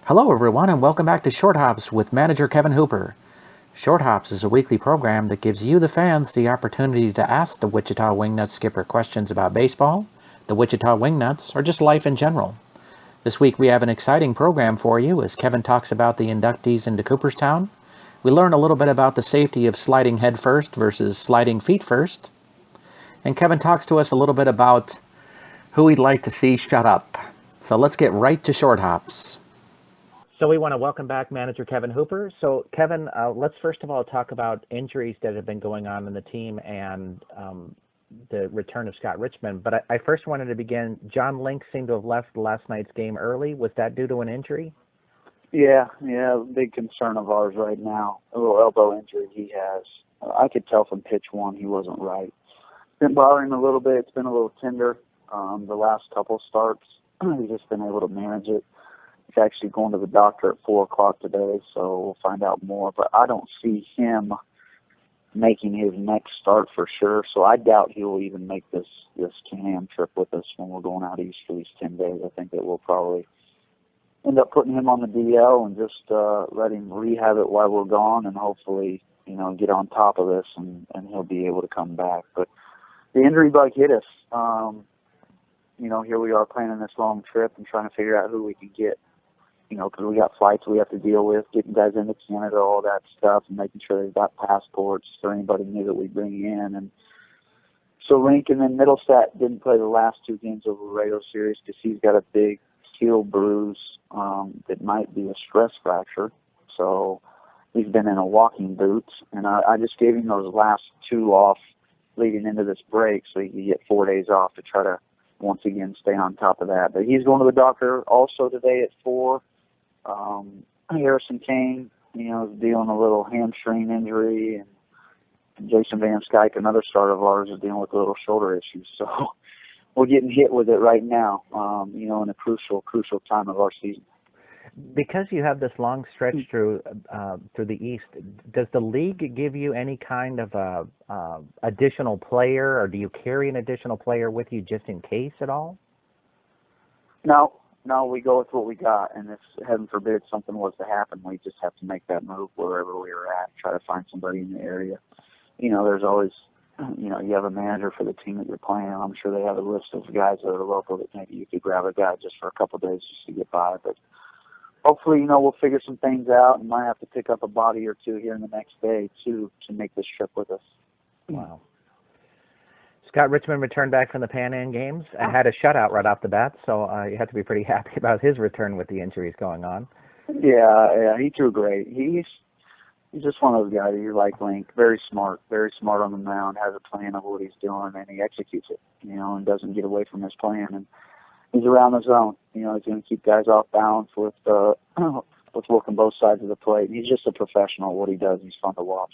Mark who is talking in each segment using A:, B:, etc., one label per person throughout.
A: Hello, everyone, and welcome back to Short Hops with manager Kevin Hooper. Short Hops is a weekly program that gives you, the fans, the opportunity to ask the Wichita Wingnuts skipper questions about baseball, the Wichita Wingnuts, or just life in general. This week we have an exciting program for you as Kevin talks about the inductees into Cooperstown. We learn a little bit about the safety of sliding head first versus sliding feet first. And Kevin talks to us a little bit about who we'd like to see shut up. So let's get right to Short Hops. So we want to welcome back manager Kevin Hooper. So Kevin, let's first of all talk about injuries that have been going on in the team and the return of Scott Richmond. But I first wanted to begin, John Link seemed to have left last night's game early. Was that due to an injury?
B: Yeah, big concern of ours right now. A little elbow injury he has. I could tell from pitch one he wasn't right. Been bothering him a little bit. It's been a little tender the last couple starts. He's just been able to manage it. He's actually going to the doctor at 4 o'clock today, so we'll find out more. But I don't see him making his next start for sure, so I doubt he will even make this Can-Am trip with us when we're going out east for these 10 days. I think that we'll probably end up putting him on the DL and just let him rehab it while we're gone and hopefully, get on top of this and he'll be able to come back. But the injury bug hit us. Here we are planning this long trip and trying to figure out who we can get. Because we got flights we have to deal with, getting guys into Canada, all that stuff, and making sure they've got passports for anybody new that we bring in. And so Link and then Middlestat didn't play the last 2 games of the Laredo series because he's got a big heel bruise that might be a stress fracture. So he's been in a walking boot, and I just gave him those last 2 off leading into this break so he could get 4 days off to try to once again stay on top of that. But he's going to the doctor also today at 4. Harrison Kane, is dealing a little hamstring injury, and Jason Van Skyke, another starter of ours, is dealing with a little shoulder issues. So we're getting hit with it right now, in a crucial time of our season.
A: Because you have this long stretch through the East, does the league give you any kind of additional player, or do you carry an additional player with you just in case at all?
B: No, we go with what we got, and if heaven forbid something was to happen, we just have to make that move wherever we are at, try to find somebody in the area. There's always, you have a manager for the team that you're playing. I'm sure they have a list of guys that are local that maybe you could grab a guy just for a couple of days just to get by, but hopefully, we'll figure some things out and might have to pick up a body or 2 here in the next day to make this trip with us.
A: Wow. Scott Richmond returned back from the Pan Am Games and had a shutout right off the bat, so you have to be pretty happy about his return with the injuries going on.
B: Yeah, he threw great. He's just one of those guys that you like, Link. Very smart on the mound, has a plan of what he's doing, and he executes it, and doesn't get away from his plan. And he's around the zone. He's going to keep guys off balance with working both sides of the plate. And he's just a professional. What he does, he's fun to watch.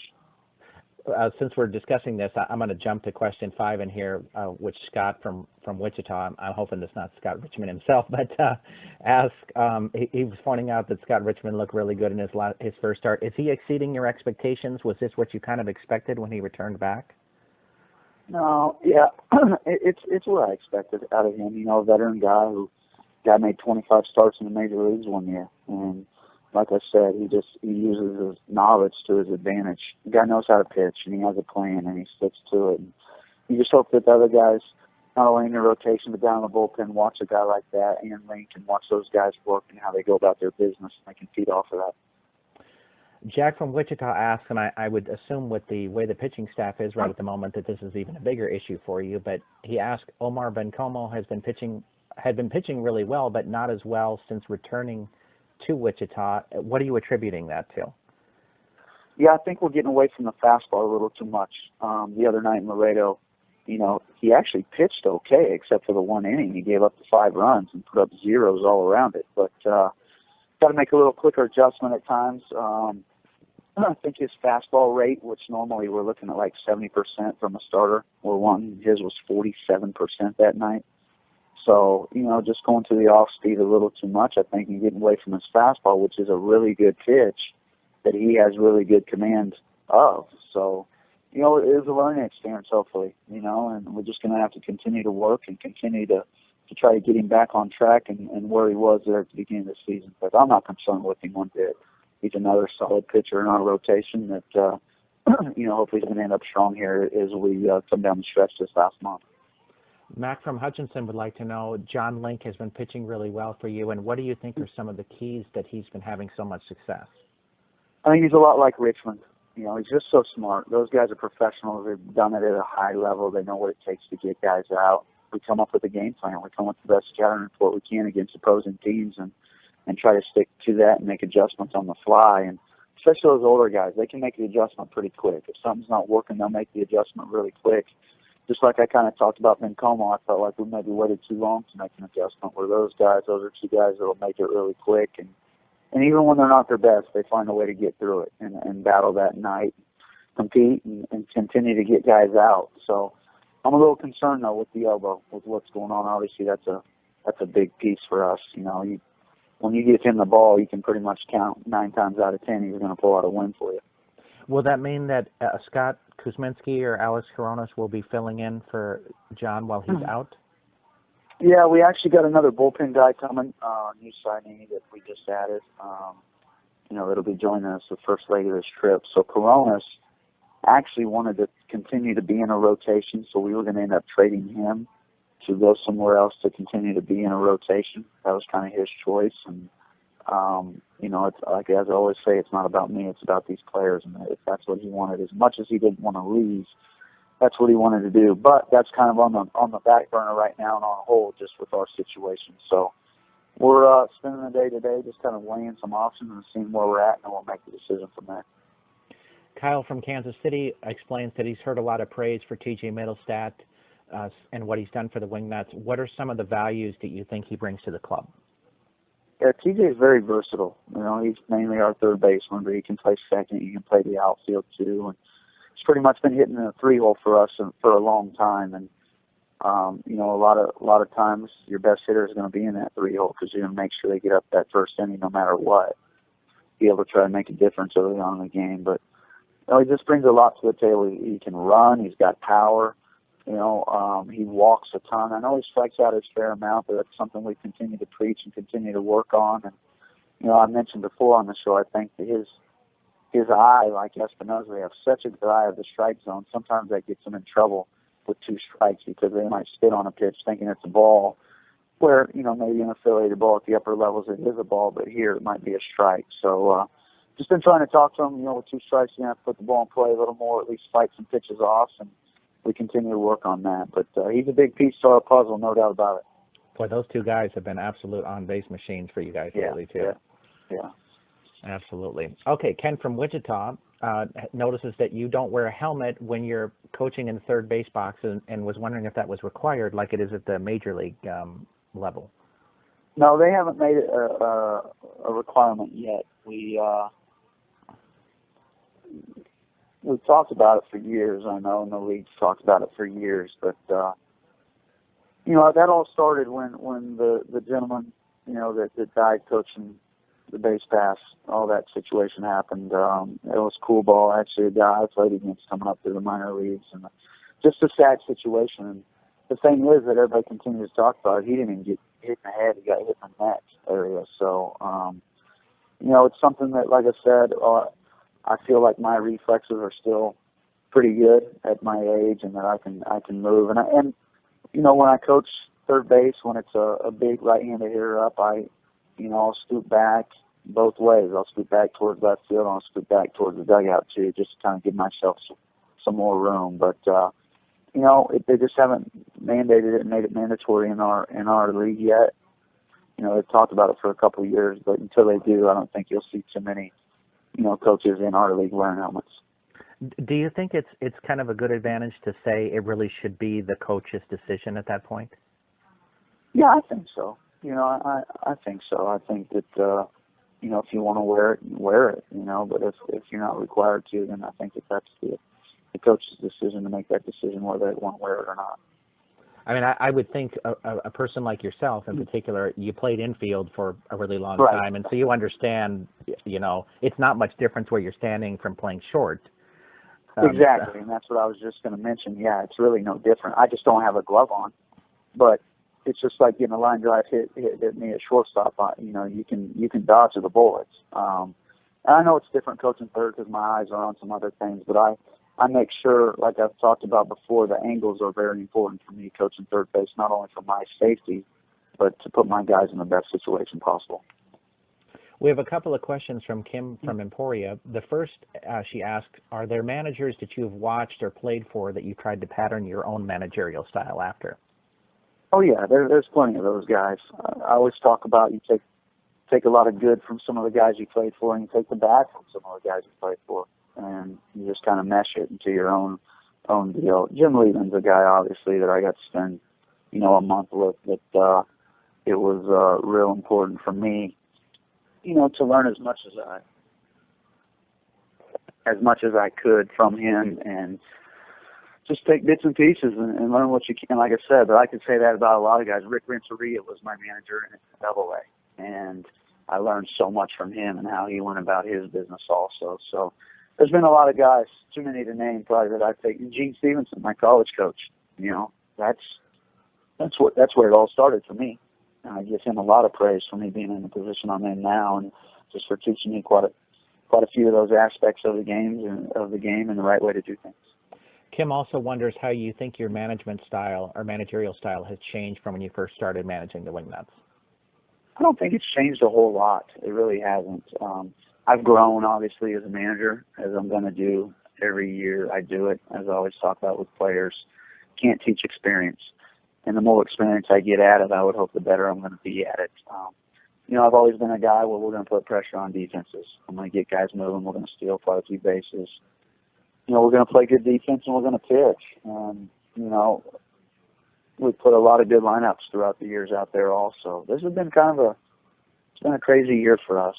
A: Since we're discussing this, I'm going to jump to question 5 in here, which Scott from Wichita, I'm hoping it's not Scott Richmond himself, but asked, he was pointing out that Scott Richmond looked really good in his first start. Is he exceeding your expectations? Was this what you kind of expected when he returned back?
B: No, yeah, it's what I expected out of him. A veteran guy made 25 starts in the major leagues one year, and like I said, he uses his knowledge to his advantage. The guy knows how to pitch, and he has a plan, and he sticks to it. And you just hope that the other guys, not only in your rotation but down in the bullpen, watch a guy like that and Link and watch those guys work and how they go about their business, and they can feed off of that.
A: Jack from Wichita asks, and I would assume with the way the pitching staff is right at the moment that this is even a bigger issue for you, but he asked, Omar Bencomo had been pitching really well, but not as well since returning to Wichita. What are you attributing that to?
B: Yeah, I think we're getting away from the fastball a little too much. The other night in Laredo, he actually pitched okay, except for the 1 inning. He gave up the 5 runs and put up zeros all around it, but got to make a little quicker adjustment at times. I think his fastball rate, which normally we're looking at like 70% from a starter, his was 47% that night. So, just going to the off speed a little too much, I think, and getting away from his fastball, which is a really good pitch that he has really good command of. So, it is a learning experience, hopefully, and we're just going to have to continue to work and continue to to try to get him back on track and where he was there at the beginning of the season. But I'm not concerned with him one bit. He's another solid pitcher in our rotation that, hopefully he's going to end up strong here as we come down the stretch this last month.
A: Mac from Hutchinson would like to know, John Link has been pitching really well for you, and what do you think are some of the keys that he's been having so much success?
B: I think he's a lot like Richmond. He's just so smart. Those guys are professionals. They've done it at a high level. They know what it takes to get guys out. We come up with a game plan. We come up with the best scouting report we can against opposing teams and try to stick to that and make adjustments on the fly. And especially those older guys, they can make the adjustment pretty quick. If something's not working, they'll make the adjustment really quick. Just like I kind of talked about Ben Como, I felt like we maybe waited too long to make an adjustment. Where those are two guys that will make it really quick. And even when they're not their best, they find a way to get through it and battle that night, compete, and continue to get guys out. So I'm a little concerned, though, with the elbow, with what's going on. Obviously, that's a big piece for us. When you give him the ball, you can pretty much count 9 times out of 10 he's going to pull out a win for you.
A: Will that mean that Scott Kuzminski or Alex Coronas will be filling in for John while he's out?
B: Yeah, we actually got another bullpen guy coming, new signee that we just added. It'll be joining us the first leg of this trip. So Coronas actually wanted to continue to be in a rotation, so we were going to end up trading him to go somewhere else to continue to be in a rotation. That was kind of his choice. And, it's like, as I always say, it's not about me, it's about these players. And if that's what he wanted, as much as he didn't want to leave, that's what he wanted to do. But that's kind of on the back burner right now and on hold just with our situation. So we're spending the day today just kind of weighing some options and seeing where we're at, and then we'll make the decision from there.
A: Kyle from Kansas City explains that he's heard a lot of praise for T.J. Middlestat and what he's done for the Wingnuts. What are some of the values that you think he brings to the club?
B: Yeah, TJ is very versatile. He's mainly our third baseman, but he can play second. He can play the outfield too. And he's pretty much been hitting the 3-hole for us for a long time. And a lot of times your best hitter is going to be in that 3-hole because you're going to make sure they get up that first inning no matter what. Be able to try to make a difference early on in the game. But he just brings a lot to the table. He can run. He's got power. He walks a ton. I know he strikes out his fair amount, but that's something we continue to preach and continue to work on. And, I mentioned before on the show, I think that his eye, like Espinosa, they have such a good eye of the strike zone. Sometimes that gets them in trouble with 2 strikes because they might spit on a pitch thinking it's a ball, where, maybe an affiliated ball at the upper levels, it is a ball, but here it might be a strike. So, just been trying to talk to him, with 2 strikes, you have to put the ball in play a little more, at least fight some pitches off, and we continue to work on that. But he's a big piece to our puzzle, no doubt about it.
A: Boy, those 2 guys have been absolute on-base machines for you guys lately, too.
B: Yeah.
A: Absolutely. Okay, Ken from Wichita notices that you don't wear a helmet when you're coaching in the third base box and was wondering if that was required like it is at the major league level.
B: No, they haven't made it a requirement yet. We've talked about it for years, I know, and the league's talked about it for years, but, that all started when the gentleman, that died coaching the base pass, all that situation happened. It was cool ball, actually, a guy I played against coming up through the minor leagues, and just a sad situation. And the thing is that everybody continues to talk about it. He didn't even get hit in the head, he got hit in the neck area. So, it's something that, like I said, I feel like my reflexes are still pretty good at my age, and that I can move. And when I coach third base, when it's a big right-handed hitter up, I'll scoot back both ways. I'll scoot back towards left field, and I'll scoot back towards the dugout too, just to kind of give myself some more room. But they just haven't mandated it and made it mandatory in our league yet. They've talked about it for a couple of years, but until they do, I don't think you'll see too many coaches in our league wearing helmets.
A: Do you think it's kind of a good advantage to say it really should be the coach's decision at that point?
B: Yeah, I think so. I think so. I think that, if you want to wear it, wear it, but if you're not required to, then I think that that's the coach's decision to make that decision whether they want to wear it or not.
A: I mean, I would think a person like yourself in particular, you played infield for a really long time, and so you understand, it's not much difference where you're standing from playing short.
B: Exactly, and that's what I was just going to mention. Yeah, it's really no different. I just don't have a glove on, but it's just like getting a line drive hit me at shortstop. You can dodge the bullets. And I know it's different coaching third because my eyes are on some other things, but I make sure, like I've talked about before, the angles are very important for me coaching third base, not only for my safety, but to put my guys in the best situation possible.
A: We have a couple of questions from Kim from Emporia. The first, she asked, are there managers that you've watched or played for that you tried to pattern your own managerial style after?
B: Oh, yeah, there's plenty of those guys. I always talk about you take a lot of good from some of the guys you played for, and you take the bad from some of the guys you played for, and you just kind of mesh it into your own deal. Jim Leland's a guy, obviously, that I got to spend, a month with, but it was real important for me, to learn as much as I could from him, and just take bits and pieces and learn what you can. Like I said, but I could say that about a lot of guys. Rick Renteria was my manager in Double A, and I learned so much from him and how he went about his business also. So there's been a lot of guys, too many to name probably, that I've taken. Gene Stevenson, my college coach, that's where it all started for me. And I give him a lot of praise for me being in the position I'm in now, and just for teaching me quite a few of those aspects of the game and the right way to do things.
A: Kim also wonders how you think your management style or managerial style has changed from when you first started managing the Wingnuts.
B: I don't think it's changed a whole lot. It really hasn't. I've grown, obviously, as a manager, as I'm going to do every year. I do it, as I always talk about with players. Can't teach experience. And the more experience I get at it, I would hope the better I'm going to be at it. I've always been a guy where we're going to put pressure on defenses. I'm going to get guys moving. We're going to steal quite a few bases. We're going to play good defense, and we're going to pitch. We've put a lot of good lineups throughout the years out there also. This has been it's been a crazy year for us.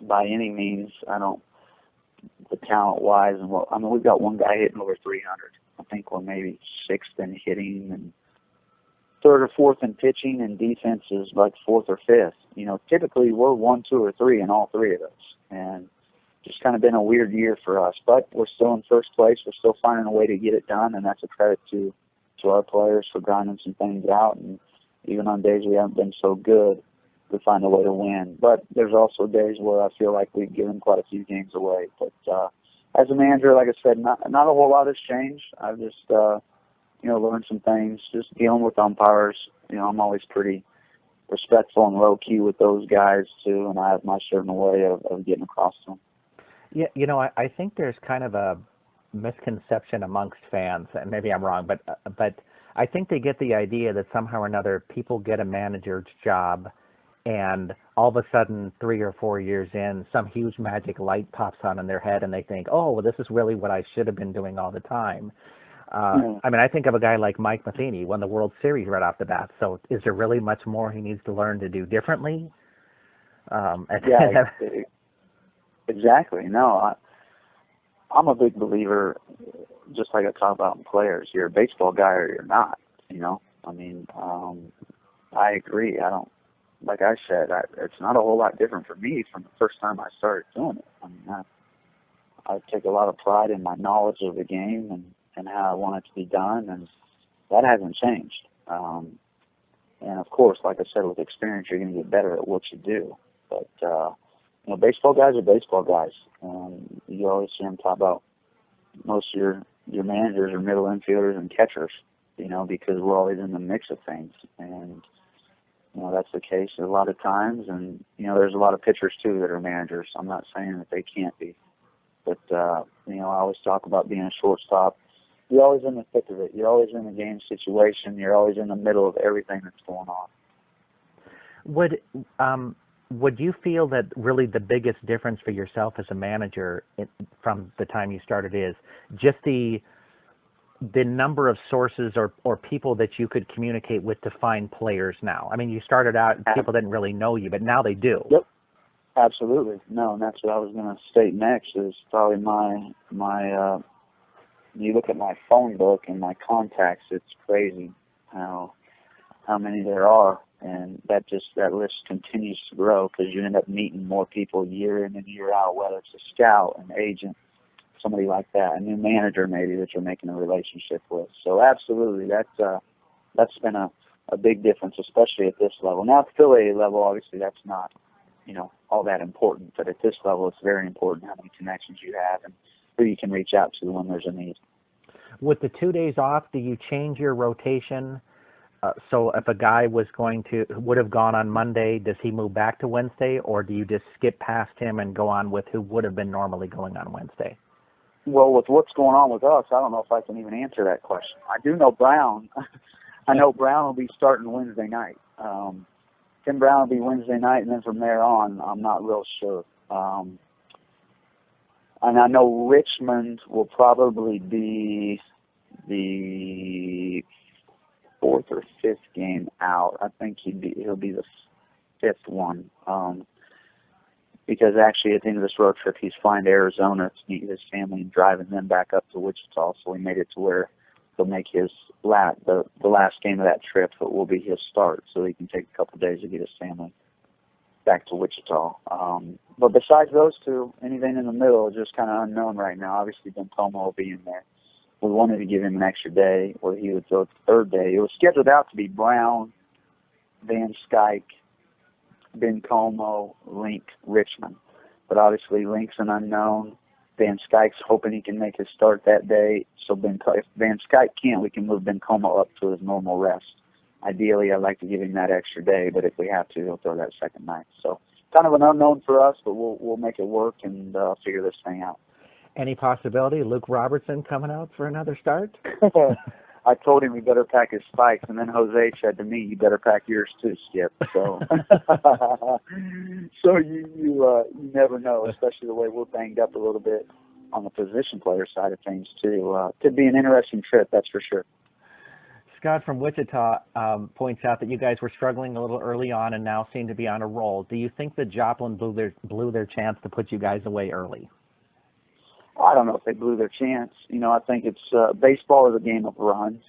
B: By any means, the talent-wise, we've got one guy hitting over 300. I think we're maybe sixth in hitting and third or fourth in pitching, and defense is like fourth or fifth. Typically we're 1, 2, or 3 in all three of those. And just kind of been a weird year for us, but we're still in first place. We're still finding a way to get it done, and that's a credit to our players for grinding some things out. And even on days we haven't been so good, we find a way to win. But there's also days where I feel like we've given quite a few games away. But as a manager, like I said, not a whole lot has changed. I've just learned some things, just dealing with umpires. I'm always pretty respectful and low key with those guys too, and I have my certain way of getting across to them.
A: Yeah, I think there's kind of a misconception amongst fans, and maybe I'm wrong, but I think they get the idea that somehow or another people get a manager's job, and all of a sudden 3 or 4 years in, some huge magic light pops on in their head, and they think, oh, well, this is really what I should have been doing all the time. I think of a guy like Mike Matheny, won the World Series right off the bat. So is there really much more he needs to learn to do differently?
B: Exactly. No, I'm a big believer, just like I talk about in players. You're a baseball guy or you're not, I agree. Like I said, it's not a whole lot different for me from the first time I started doing it. I take a lot of pride in my knowledge of the game and how I want it to be done, and that hasn't changed. And of course, like I said, with experience, you're going to get better at what you do. But baseball guys are baseball guys. You always hear them talk about most of your managers are middle infielders and catchers, because we're always in the mix of things. And that's the case a lot of times. And there's a lot of pitchers too that are managers. I'm not saying that they can't be, but I always talk about being a shortstop. You're always in the thick of it. You're always in the game situation. You're always in the middle of everything that's going on.
A: Would you feel that really the biggest difference for yourself as a manager from the time you started is just the number of sources or people that you could communicate with to find players now? You started out, people didn't really know you, but now they do.
B: Yep, absolutely. No, and that's what I was going to state next is probably my you look at my phone book and my contacts, it's crazy how many there are. And that list continues to grow because you end up meeting more people year in and year out, whether it's a scout, an agent, somebody like that, a new manager maybe that you're making a relationship with. So absolutely, that's been a a big difference, especially at this level. Now, at the A level, obviously that's not, all that important. But at this level, it's very important how many connections you have and who you can reach out to when there's a need.
A: With the 2 days off, do you change your rotation? So if a guy would have gone on Monday, does he move back to Wednesday, or do you just skip past him and go on with who would have been normally going on Wednesday?
B: Well, with what's going on with us, I don't know if I can even answer that question. I do know Brown. I know Brown will be starting Wednesday night. Tim Brown will be Wednesday night, and then from there on, I'm not real sure. And I know Richmond will probably be the 4th or 5th game out. I think he'll be the 5th one. Because actually at the end of this road trip, he's flying to Arizona to meet his family and driving them back up to Wichita. So we made it to where he'll make the last game of that trip, but will be his start, so he can take a couple of days to get his family back to Wichita. But besides those two, anything in the middle is just kind of unknown right now. Obviously, Ben Como will be in there. We wanted to give him an extra day where he would go the third day. It was scheduled out to be Brown, Van Skyke, Ben Como, Link, Richmond. But obviously, Link's an unknown. Van Skyke's hoping he can make his start that day. So if Van Skyke can't, we can move Ben Como up to his normal rest. Ideally, I'd like to give him that extra day, but if we have to, he'll throw that second night. So kind of an unknown for us, but we'll make it work and figure this thing out.
A: Any possibility Luke Robertson coming out for another start?
B: I told him he better pack his spikes, and then Jose said to me, "You better pack yours too, Skip." So, so you never know, especially the way we're banged up a little bit on the position player side of things too. Could be an interesting trip, that's for sure.
A: Scott from Wichita points out that you guys were struggling a little early on and now seem to be on a roll. Do you think that Joplin blew their chance to put you guys away early?
B: I don't know if they blew their chance. I think it's baseball is a game of runs.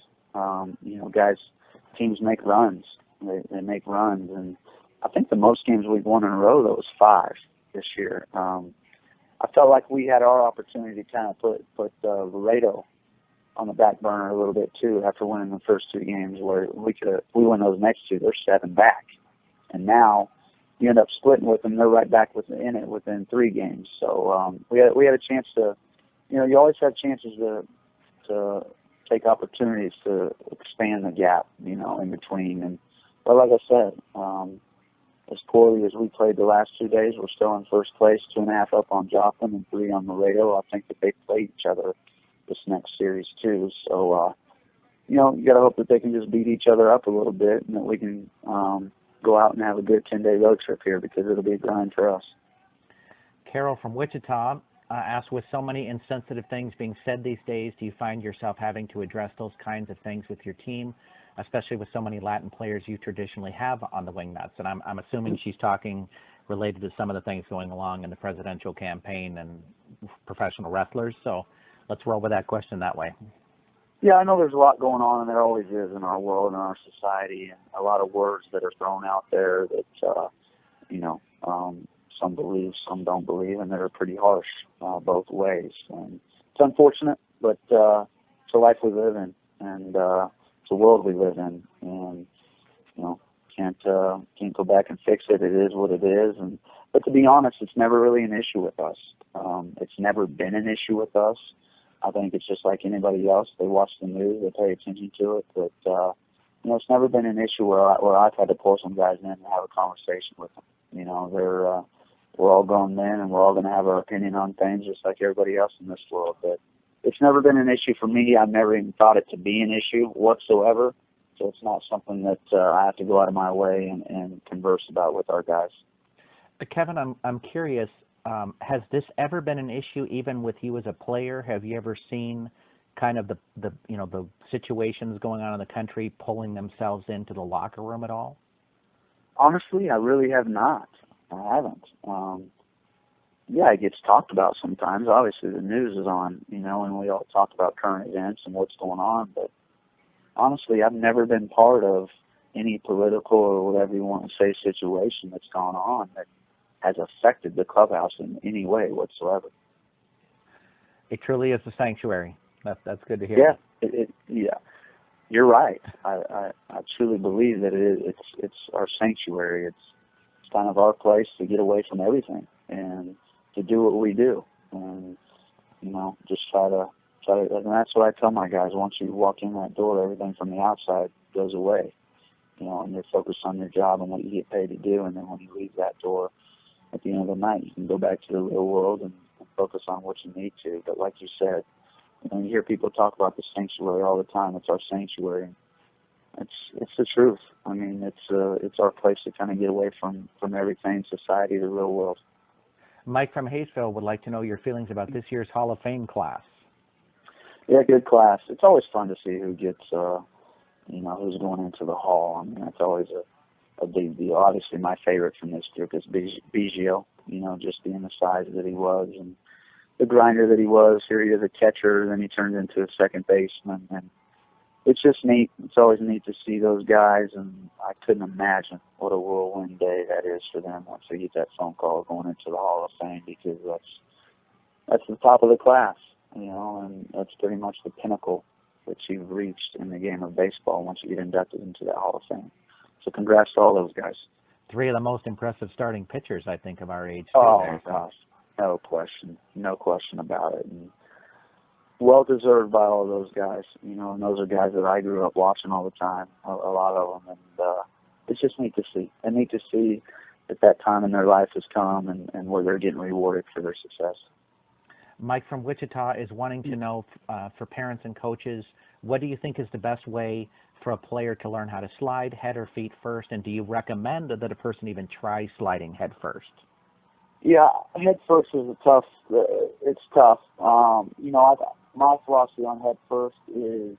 B: Teams make runs. They make runs, and I think the most games we've won in a row, though, was 5 this year. I felt like we had our opportunity to kind of put Laredo on the back burner a little bit too after winning the first 2 games, where we win those next 2, they're 7 back, and now you end up splitting with them. They're right back within it within 3 games. So we had a chance to, you always have chances to take opportunities to expand the gap, in between. But like I said, as poorly as we played the last 2 days, we're still in first place, 2.5 up on Joplin and 3 on Laredo. I think that they play each other this next series too. So, you got to hope that they can just beat each other up a little bit, and that we can go out and have a good 10-day road trip here, because it'll be a grind for us.
A: Carol from Wichita asks, with so many insensitive things being said these days, do you find yourself having to address those kinds of things with your team, especially with so many Latin players you traditionally have on the Wingnuts? And I'm assuming she's talking related to some of the things going along in the presidential campaign and professional wrestlers. So let's roll with that question that way.
B: Yeah, I know there's a lot going on, and there always is in our world and our society, and a lot of words that are thrown out there that, some believe, some don't believe, and they're pretty harsh both ways. And it's unfortunate, but it's a life we live in, and it's a world we live in, and can't go back and fix it. It is what it is, but to be honest, it's never really an issue with us. It's never been an issue with us. I think it's just like anybody else. They watch the news, they pay attention to it, but it's never been an issue where I've had to pull some guys in and have a conversation with them. We're all grown men, and we're all going to have our opinion on things just like everybody else in this world. But it's never been an issue for me. I've never even thought it to be an issue whatsoever. So it's not something that I have to go out of my way and converse about with our guys.
A: Kevin, I'm curious. Has this ever been an issue, even with you as a player? Have you ever seen kind of the situations going on in the country pulling themselves into the locker room at all?
B: Honestly, I really have not. I haven't. Yeah, it gets talked about sometimes. Obviously, the news is on, and we all talk about current events and what's going on. But honestly, I've never been part of any political or whatever you want to say situation that's gone on that has affected the clubhouse in any way whatsoever.
A: It truly is a sanctuary. That's good to hear.
B: Yeah, yeah. you're right. I truly believe that it's our sanctuary. It's kind of our place to get away from everything and to do what we do, and just try to. And that's what I tell my guys. Once you walk in that door, everything from the outside goes away. And you're focused on your job and what you get paid to do. And then when you leave that door at the end of the night, you can go back to the real world and focus on what you need to. But like you said, you hear people talk about the sanctuary all the time. It's our sanctuary. It's the truth. I mean, it's our place to kind of get away from everything, society, the real world.
A: Mike from Hayesville would like to know your feelings about this year's Hall of Fame class.
B: Yeah, good class. It's always fun to see who gets, who's going into the Hall. I mean, that's always a big deal. Obviously, my favorite from this group is Biggio, just being the size that he was and the grinder that he was. Here he is a catcher, then he turned into a second baseman. And it's just neat. It's always neat to see those guys, and I couldn't imagine what a whirlwind day that is for them once they get that phone call going into the Hall of Fame, because that's the top of the class, and that's pretty much the pinnacle that you've reached in the game of baseball once you get inducted into that Hall of Fame. So congrats to all those guys.
A: Three of the most impressive starting pitchers, I think, of our age.
B: Oh, gosh. No question about it. And well-deserved by all those guys, and those are guys that I grew up watching all the time, a lot of them, and it's just neat to see. And neat to see that time in their life has come and where they're getting rewarded for their success.
A: Mike from Wichita is wanting to know, for parents and coaches, what do you think is the best way for a player to learn how to slide, head or feet first, and do you recommend that a person even try sliding head first?
B: Yeah, head first is it's tough. My philosophy on head first is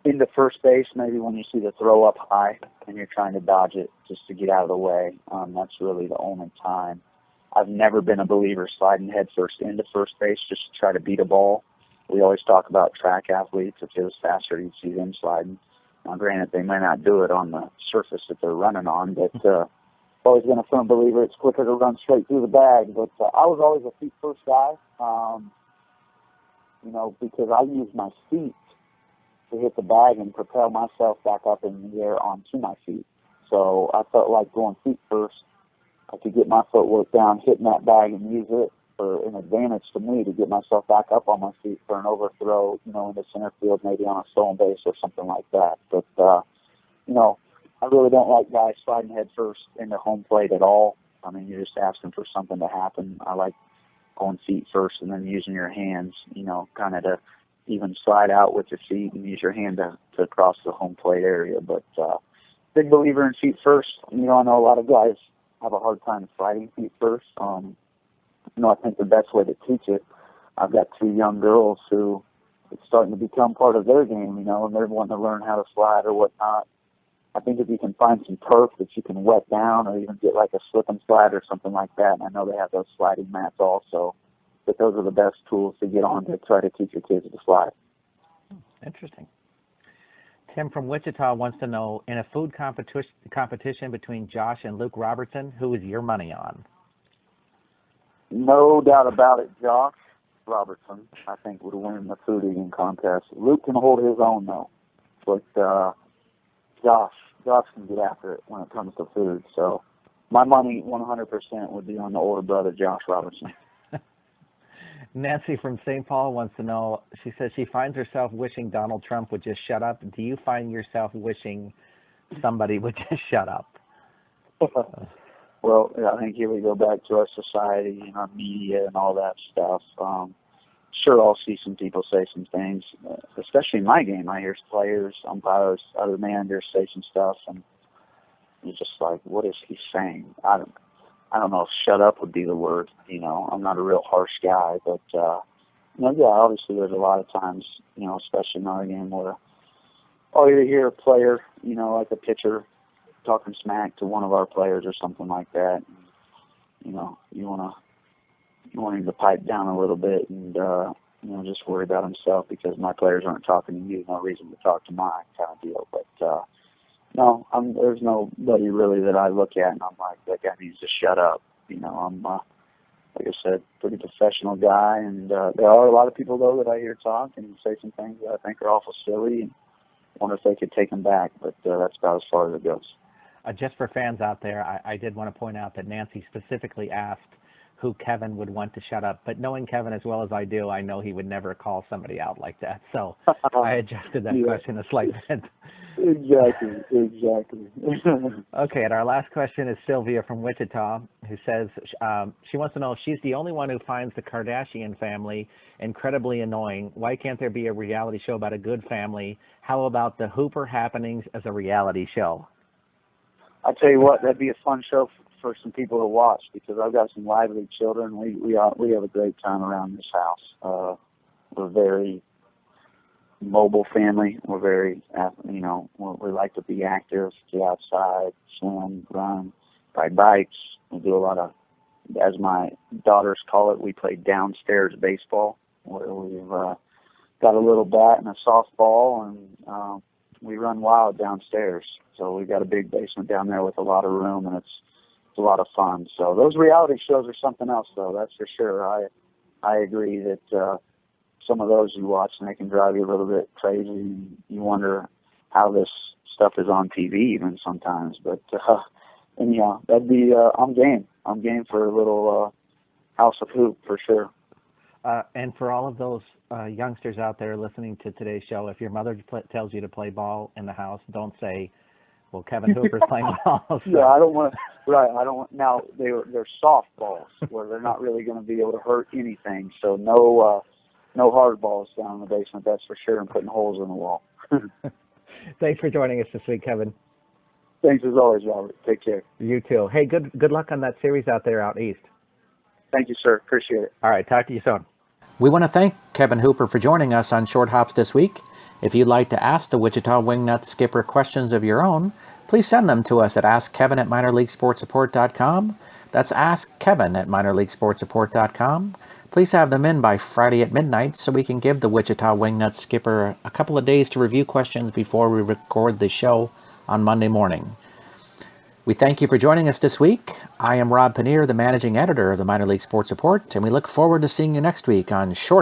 B: into first base, maybe when you see the throw up high and you're trying to dodge it just to get out of the way. That's really the only time. I've never been a believer sliding head first into first base just to try to beat a ball. We always talk about track athletes. If it was faster, you'd see them sliding. Now, granted, they may not do it on the surface that they're running on, but I've always been a firm believer it's quicker to run straight through the bag. But I was always a feet first guy. Because I use my feet to hit the bag and propel myself back up in the air onto my feet. So I felt like going feet first, I could get my footwork down, hitting that bag, and use it for an advantage to me to get myself back up on my feet for an overthrow, into center field, maybe on a stolen base or something like that. But, I really don't like guys sliding head first into home plate at all. I mean, you're just asking for something to happen. I like going feet first and then using your hands, kind of to even slide out with your feet and use your hand to cross the home plate area. But big believer in feet first. I know a lot of guys have a hard time sliding feet first. I think the best way to teach it, I've got two young girls who it's starting to become part of their game, and they're wanting to learn how to slide or whatnot. I think if you can find some turf that you can wet down or even get like a slip and slide or something like that, and I know they have those sliding mats also, but those are the best tools to get on to try to teach your kids to slide.
A: Interesting. Tim from Wichita wants to know, in a food competition between Josh and Luke Robertson, who is your money on?
B: No doubt about it, Josh Robertson, I think, would win the food eating contest. Luke can hold his own, though. But Josh can get after it when it comes to food. So my money 100% would be on the older brother, Josh Robertson.
A: Nancy from St. Paul wants to know, she says she finds herself wishing Donald Trump would just shut up. Do you find yourself wishing somebody would just shut up?
B: Well, I think here we go back to our society and our media and all that stuff. Sure, I'll see some people say some things, especially in my game. I hear players, umpires, other managers say some stuff, and you're just like, what is he saying? I don't know if shut up would be the word. I'm not a real harsh guy, but, obviously there's a lot of times, especially in our game where I'll either hear a player, like a pitcher talking smack to one of our players or something like that. And, you want him to pipe down a little bit and, just worry about himself because my players aren't talking to you. No reason to talk to my kind of deal. But, no, there's nobody really that I look at and I'm like, that guy needs to shut up. like I said, pretty professional guy. And there are a lot of people, though, that I hear talk and say some things that I think are awful silly, and wonder if they could take him back. But that's about as far as it goes.
A: Just for fans out there, I did want to point out that Nancy specifically asked who Kevin would want to shut up. But knowing Kevin as well as I do, I know he would never call somebody out like that. So I adjusted that question a slight bit.
B: Exactly.
A: Okay, and our last question is Sylvia from Wichita, who says she wants to know if she's the only one who finds the Kardashian family incredibly annoying. Why can't there be a reality show about a good family? How about the Hooper happenings as a reality show?
B: I'll tell you what, that'd be a fun show for some people to watch, because I've got some lively children. We have a great time around this house. We're very mobile family. We're very, we like to be active, get outside, swim, run, ride bikes. We do a lot of, as my daughters call it, we play downstairs baseball, where we've got a little bat and a softball, and we run wild downstairs. So we've got a big basement down there with a lot of room, and it's a lot of fun. So those reality shows are something else, though, that's for sure. I agree that some of those you watch, and they can drive you a little bit crazy, and you wonder how this stuff is on TV even sometimes. But and yeah, that'd be I'm game for a little House of Hoop for sure.
A: And for all of those youngsters out there listening to today's show, if your mother tells you to play ball in the house, don't say, well, Kevin Hooper's playing ball. So.
B: Yeah, I don't want to. Right, I don't want. Now they're soft balls where they're not really going to be able to hurt anything. So no hard balls down in the basement, that's for sure, and putting holes in the wall.
A: Thanks for joining us this week, Kevin.
B: Thanks as always, Robert. Take care.
A: You too. Hey, good luck on that series out there out east.
B: Thank you, sir. Appreciate it.
A: All right, talk to you soon. We want to thank Kevin Hooper for joining us on Short Hops this week. If you'd like to ask the Wichita Wingnuts skipper questions of your own, please send them to us at askkevin@minorleaguesportsupport.com. That's askkevin@minorleaguesportsupport.com. Please have them in by Friday at midnight so we can give the Wichita Wingnuts skipper a couple of days to review questions before we record the show on Monday morning. We thank you for joining us this week. I am Rob Pannier, the managing editor of the Minor League Sports Report, and we look forward to seeing you next week on Short